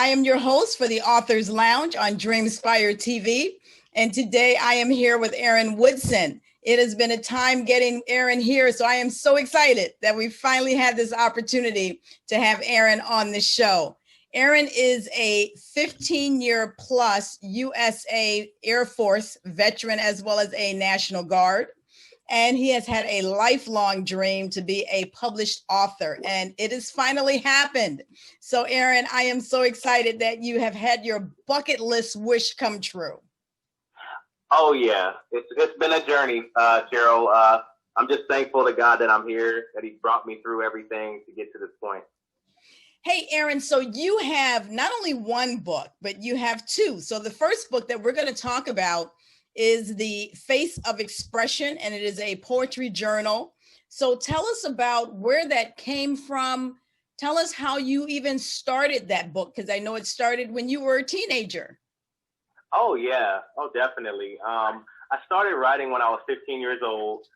I am your host for the Authors Lounge on Dreamspire TV. And today I am here with Aaron Woodson. It has been a time getting Aaron here, so I am so excited that we finally had this opportunity to have Aaron on the show. Aaron is a 15-year plus USA Air Force veteran as well as a National Guard. And he has had a lifelong dream to be a published author, and it has finally happened. So Aaron, I am so excited that you have had your bucket list wish come true. Oh yeah, it's been a journey, Cheryl. I'm just thankful to God that I'm here, that He brought me through everything to get to this point. Hey, Aaron, so you have not only one book, but you have two. So the first book that we're going to talk about is The Face of Expression, and it is a poetry journal. So tell us about where that came from. Tell us how you even started that book, because I know it started when you were a teenager. Oh, yeah. Oh, definitely. I started writing when I was 15 years old,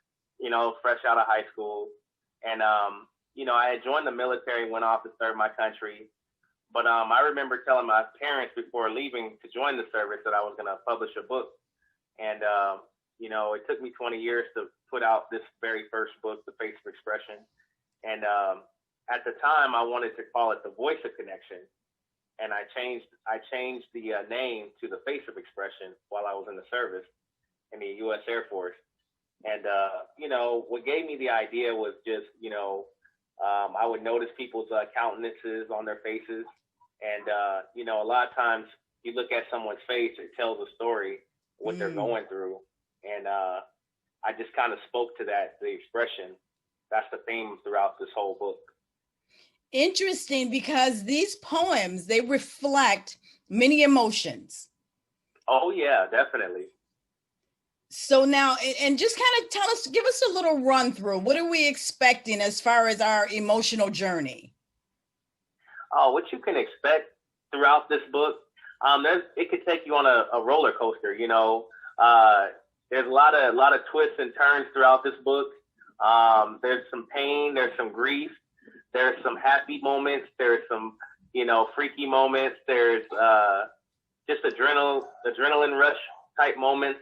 fresh out of high school. And, I had joined the military, went off to serve my country. But I remember telling my parents before leaving to join the service that I was going to publish a book. And, it took me 20 years to put out this very first book, The Face of Expression. And at the time, I wanted to call it The Voice of Connection. And I changed the name to The Face of Expression while I was in the service in the U.S. Air Force. And, what gave me the idea was just, I would notice people's countenances on their faces. And, a lot of times you look at someone's face, it tells a story, what they're going through. And I just kind of spoke to that, the expression. That's the theme throughout this whole book. Interesting, because these poems, they reflect many emotions. Oh, yeah, definitely. So now, and just kind of give us a little run through. What are we expecting as far as our emotional journey? Oh, what you can expect throughout this book, it could take you on a roller coaster. There's a lot of twists and turns throughout this book. There's some pain, there's some grief, there's some happy moments, there's some freaky moments, there's just adrenaline rush type moments,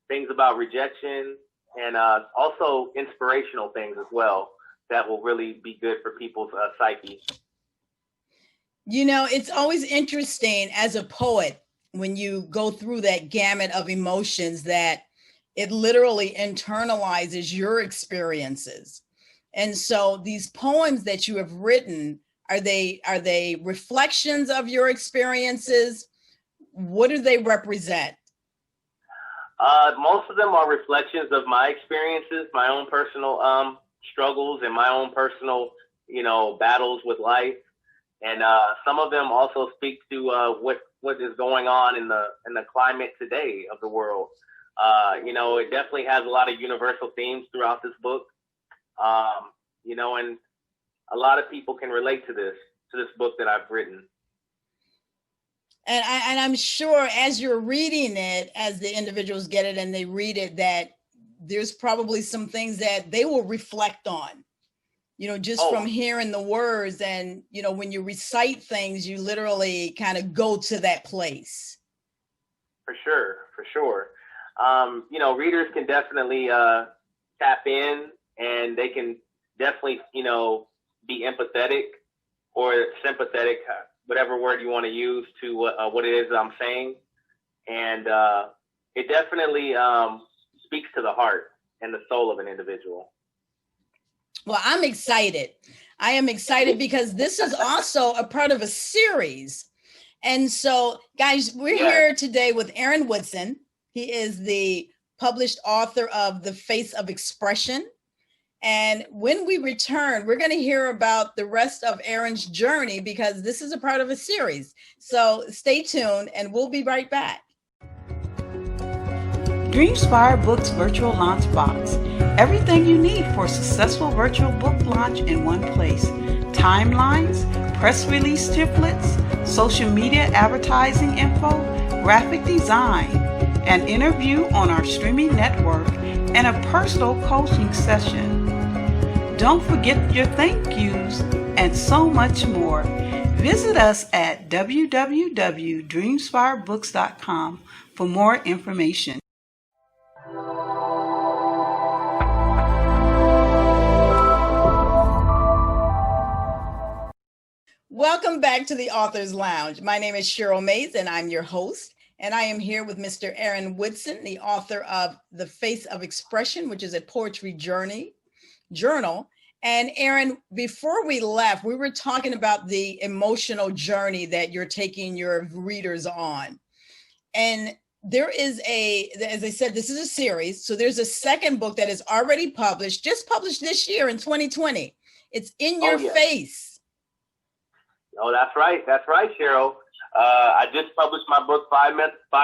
things about rejection, and also inspirational things as well that will really be good for people's psyche. It's always interesting as a poet when you go through that gamut of emotions that it literally internalizes your experiences. And so these poems that you have written, are they reflections of your experiences? What do they represent? Most of them are reflections of my experiences, my own personal struggles and my own personal, battles with life. And some of them also speak to what is going on in the climate today of the world. It definitely has a lot of universal themes throughout this book. And a lot of people can relate to this book that I've written. And I'm sure as you're reading it, as the individuals get it and they read it, that there's probably some things that they will reflect on, from hearing the words. And, when you recite things, you literally kind of go to that place. For sure. Readers can definitely tap in, and they can definitely, be empathetic or sympathetic, whatever word you want to use, to what it is I'm saying. And it definitely speaks to the heart and the soul of an individual. Well, I'm excited. I am excited because this is also a part of a series. And so, guys, we're here today with Aaron Woodson. He is the published author of The Face of Expression. And when we return, we're going to hear about the rest of Aaron's journey, because this is a part of a series. So stay tuned and we'll be right back. Dreamspire Books Virtual Launch Box. Everything you need for a successful virtual book launch in one place. Timelines, press release templates, social media advertising info, graphic design, an interview on our streaming network, and a personal coaching session. Don't forget your thank yous and so much more. Visit us at www.dreamspirebooks.com for more information. Welcome back to the Author's Lounge. My name is Cheryl Mays, and I'm your host. And I am here with Mr. Aaron Woodson, the author of The Face of Expression, which is a poetry journal. And Aaron, before we left, we were talking about the emotional journey that you're taking your readers on. And there is as I said, this is a series. So there's a second book that is already published, just published this year in 2020. It's In Your Face. Oh, that's right. That's right, Cheryl. I just published my book 5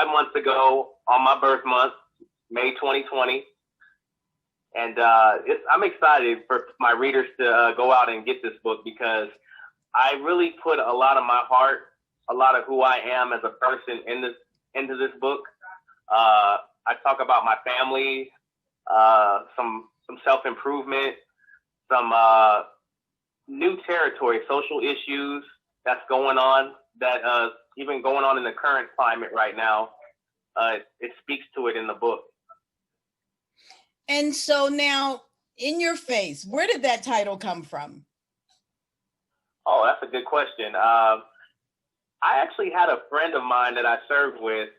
months ago on my birth month, May 2020. And I'm excited for my readers to go out and get this book because I really put a lot of my heart, a lot of who I am as a person into this book. I talk about my family, some self-improvement, some new territory, social issues that's going on, that even going on in the current climate right now. It speaks to it in the book. And so now, In Your Face, where did that title come from? Oh, that's a good question. I actually had a friend of mine that I served with.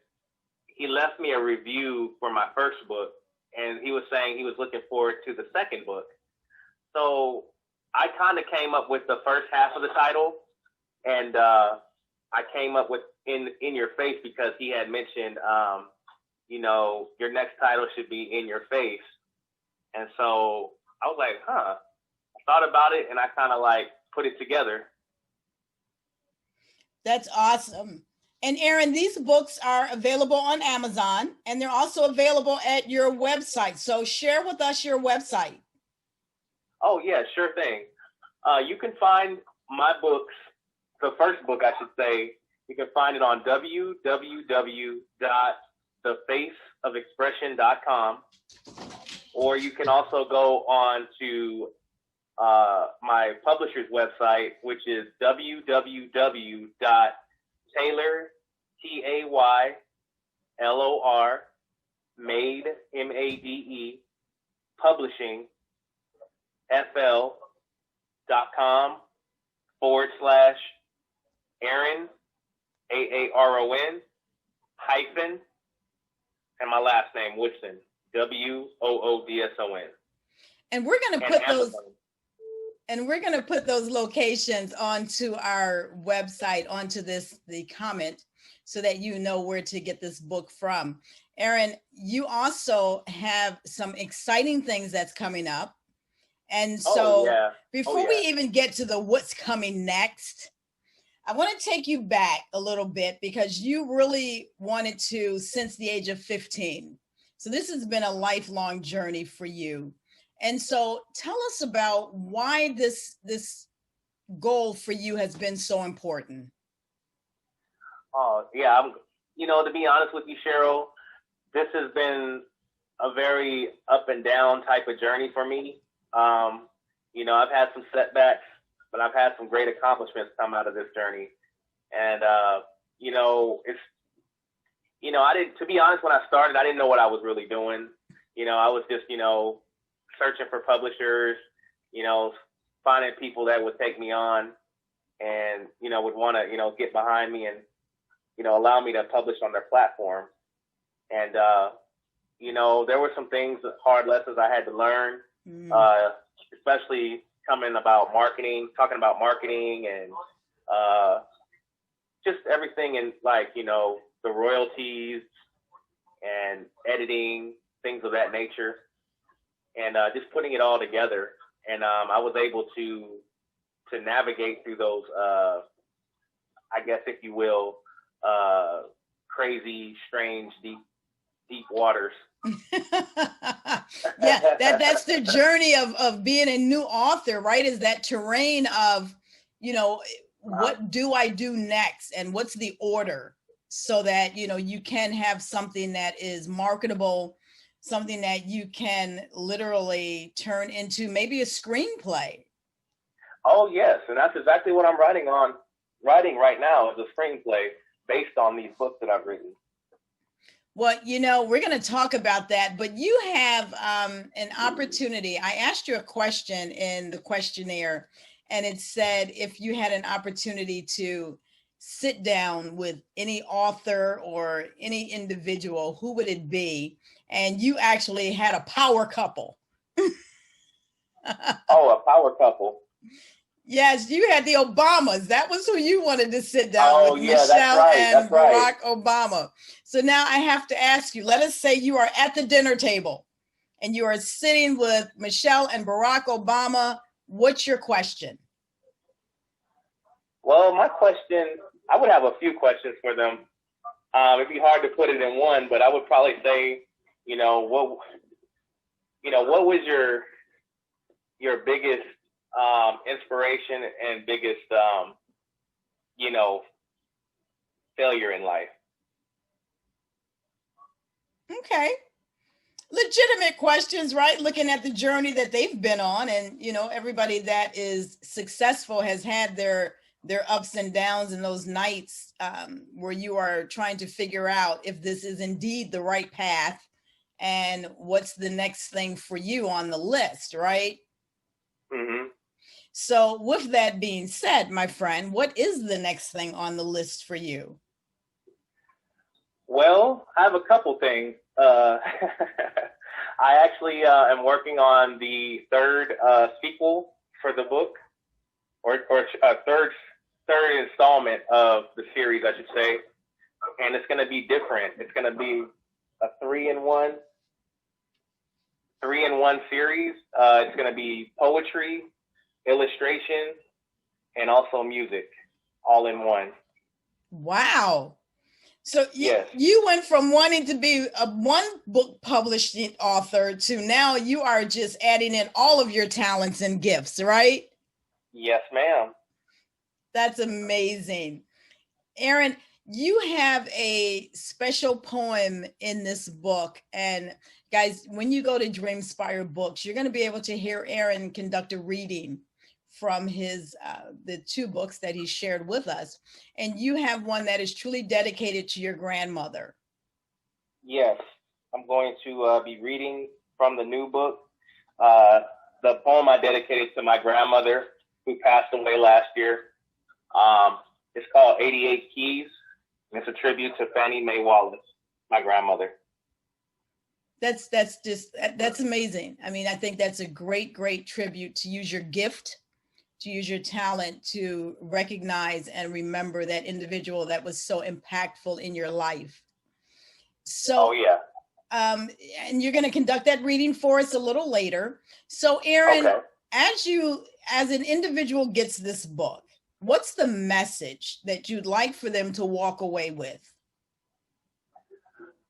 He left me a review for my first book, and he was saying he was looking forward to the second book. So I kind of came up with the first half of the title, and I came up with In Your Face because he had mentioned, your next title should be In Your Face. And so I was like, I thought about it, and I kind of put it together. That's awesome. And Aaron, these books are available on Amazon, and they're also available at your website. So share with us your website. Oh, yeah, sure thing. You can find my books, the first book, I should say, you can find it on www.thefaceofexpression.com, or you can also go on to my publisher's website, which is www.taylor, Made, publishing, fl.com/Aaron, AARON, hyphen, and my last name, Woodson, WOODSON. And we're going to put those locations onto our website, onto the comment, so that you know where to get this book from. Aaron, you also have some exciting things that's coming up. And so before we even get to the what's coming next, I want to take you back a little bit because you really wanted to since the age of 15. So this has been a lifelong journey for you. And so tell us about why this goal for you has been so important. Oh, yeah. To be honest with you, Cheryl, this has been a very up and down type of journey for me. I've had some setbacks, but I've had some great accomplishments come out of this journey. And, to be honest, when I started, I didn't know what I was really doing. I was just, searching for publishers, finding people that would take me on and, would want to, get behind me and, allow me to publish on their platform. And, there were some things, hard lessons I had to learn, especially talking about marketing and just everything in the royalties and editing, things of that nature, and just putting it all together. And I was able to navigate through those, I guess, if you will, crazy, strange, deep waters. Yeah, that's the journey of being a new author, right? Is that terrain of, what do I do next and what's the order so that, you can have something that is marketable, something that you can literally turn into maybe a screenplay. Oh, yes. And that's exactly what I'm writing on writing right now is a screenplay based on these books that I've written. Well, we're going to talk about that, but you have an opportunity. I asked you a question in the questionnaire, and it said if you had an opportunity to sit down with any author or any individual, who would it be? And you actually had a power couple. Oh, a power couple. Yes, you had the Obamas. That was who you wanted to sit down with, yeah, Michelle and Barack right. Obama. So now I have to ask you, let us say you are at the dinner table and you are sitting with Michelle and Barack Obama. What's your question? Well, my question, I would have a few questions for them. It'd be hard to put it in one, but I would probably say, what was your biggest inspiration and biggest, failure in life? Okay. Legitimate questions, right? Looking at the journey that they've been on, and, everybody that is successful has had their ups and downs and those nights where you are trying to figure out if this is indeed the right path and what's the next thing for you on the list, right? Mm-hmm. So with that being said, my friend, what is the next thing on the list for you? Well, I have a couple things. I actually am working on the third sequel for the book, or third installment of the series, I should say. And it's going to be different. It's going to be a three-in-one series. It's going to be poetry, illustration, and also music, all in one. Wow. So yes. You went from wanting to be a one book publishing author to now you are just adding in all of your talents and gifts, right? Yes, ma'am. That's amazing. Aaron, you have a special poem in this book. And guys, when you go to Dreamspire Books, you're going to be able to hear Aaron conduct a reading from his the two books that he shared with us. And you have one that is truly dedicated to your grandmother. Yes, I'm going to be reading from the new book. The poem I dedicated to my grandmother, who passed away last year. It's called 88 Keys, and it's a tribute to Fannie Mae Wallace, my grandmother. That's amazing. I mean, I think that's a great tribute to use your gift, to use your talent to recognize and remember that individual that was so impactful in your life. So, oh yeah. And you're going to conduct that reading for us a little later. So, Aaron, okay. as an individual gets this book, what's the message that you'd like for them to walk away with?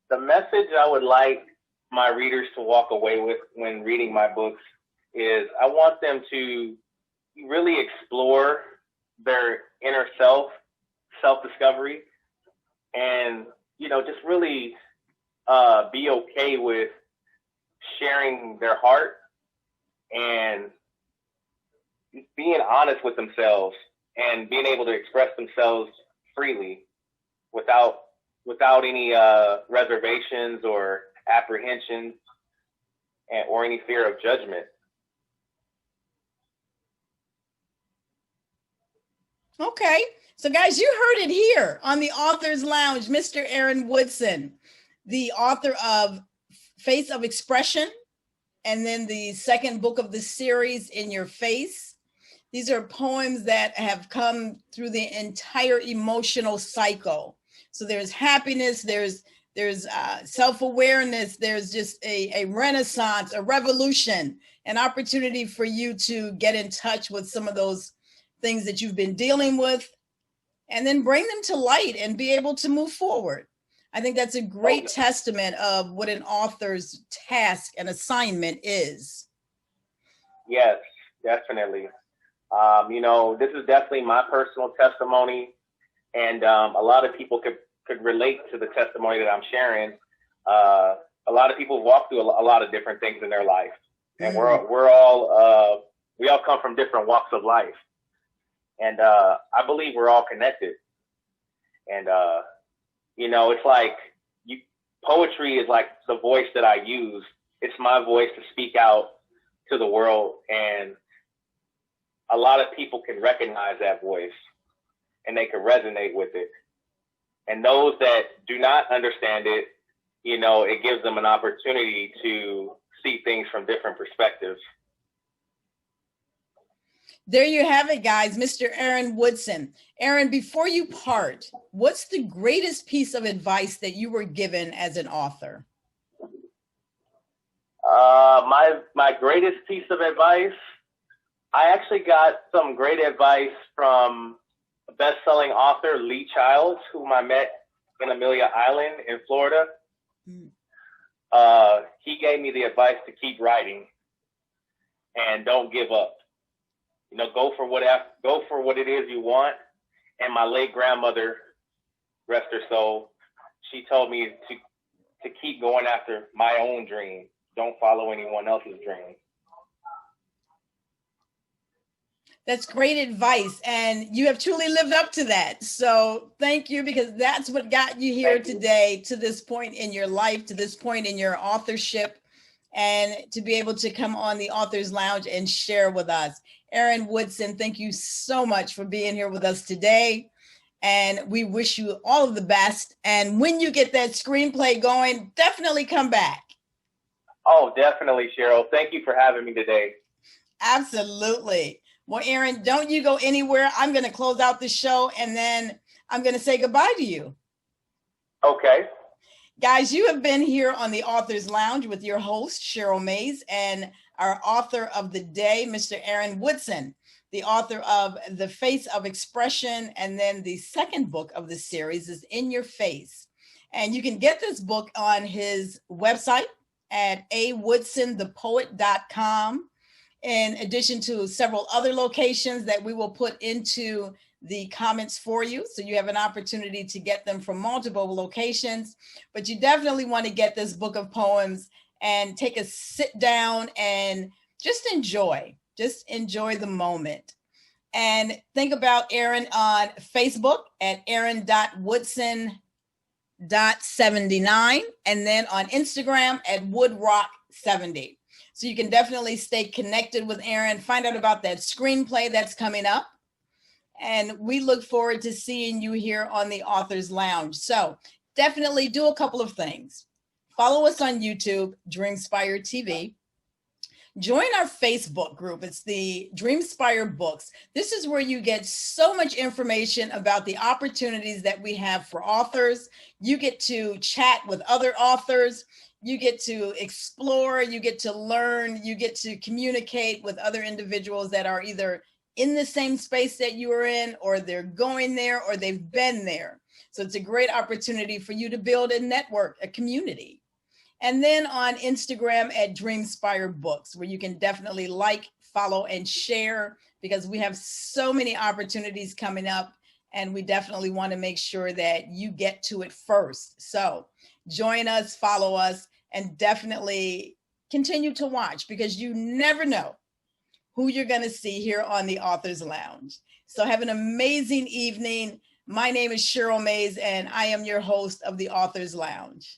The message I would like my readers to walk away with when reading my books is I want them to really explore their inner self-discovery, and, just really be okay with sharing their heart and being honest with themselves and being able to express themselves freely without any reservations or apprehensions or any fear of judgment. Okay. So guys, you heard it here on the Author's Lounge, Mr. Aaron Woodson, the author of Face of Expression, and then the second book of the series, In Your Face. These are poems that have come through the entire emotional cycle. So there's happiness, there's self-awareness, there's just a renaissance, a revolution, an opportunity for you to get in touch with some of those things that you've been dealing with, and then bring them to light and be able to move forward. I think that's a great testament of what an author's task and assignment is. Yes, definitely. This is definitely my personal testimony, and a lot of people could relate to the testimony that I'm sharing. A lot of people walk through a lot of different things in their life, and we all come from different walks of life. And I believe we're all connected. And, it's like poetry is like the voice that I use. It's my voice to speak out to the world. And a lot of people can recognize that voice and they can resonate with it. And those that do not understand it, it gives them an opportunity to see things from different perspectives. There you have it, guys. Mr. Aaron Woodson. Aaron, before you part, what's the greatest piece of advice that you were given as an author? My greatest piece of advice, I actually got some great advice from a best-selling author, Lee Childs, whom I met in Amelia Island in Florida. He gave me the advice to keep writing and don't give up. Go for what it is you want. And my late grandmother, rest her soul, she told me to keep going after my own dream. Don't follow anyone else's dream. That's great advice. And you have truly lived up to that. So thank you, because that's what got you here today, to this point in your life, to this point in your authorship, and to be able to come on the Authors Lounge and share with us. Aaron Woodson, thank you so much for being here with us today. And we wish you all of the best. And when you get that screenplay going, definitely come back. Oh, definitely, Cheryl. Thank you for having me today. Absolutely. Well, Aaron, don't you go anywhere. I'm going to close out the show and then I'm going to say goodbye to you. Okay. Guys, you have been here on the Authors Lounge with your host, Cheryl Mays, and our author of the day, Mr. Aaron Woodson, the author of The Face of Expression. And then the second book of the series is In Your Face. And you can get this book on his website at awoodsonthepoet.com, in addition to several other locations that we will put into the comments for you. So you have an opportunity to get them from multiple locations, but you definitely want to get this book of poems and take a sit down and just enjoy the moment. And think about Aaron on Facebook at aaron.woodson.79, and then on Instagram at woodrock70. So you can definitely stay connected with Aaron, find out about that screenplay that's coming up. And we look forward to seeing you here on the Authors Lounge. So definitely do a couple of things. Follow us on YouTube, Dreamspire TV. Join our Facebook group. It's the Dreamspire Books. This is where you get so much information about the opportunities that we have for authors. You get to chat with other authors. You get to explore, you get to learn, you get to communicate with other individuals that are either in the same space that you are in, or they're going there, or they've been there. So it's a great opportunity for you to build a network, a community. And then on Instagram at Dreamspire Books, where you can definitely like, follow, and share, because we have so many opportunities coming up, and we definitely want to make sure that you get to it first. So join us, follow us, and definitely continue to watch, because you never know who you're going to see here on the Authors Lounge. So have an amazing evening. My name is Cheryl Mays, and I am your host of the Authors Lounge.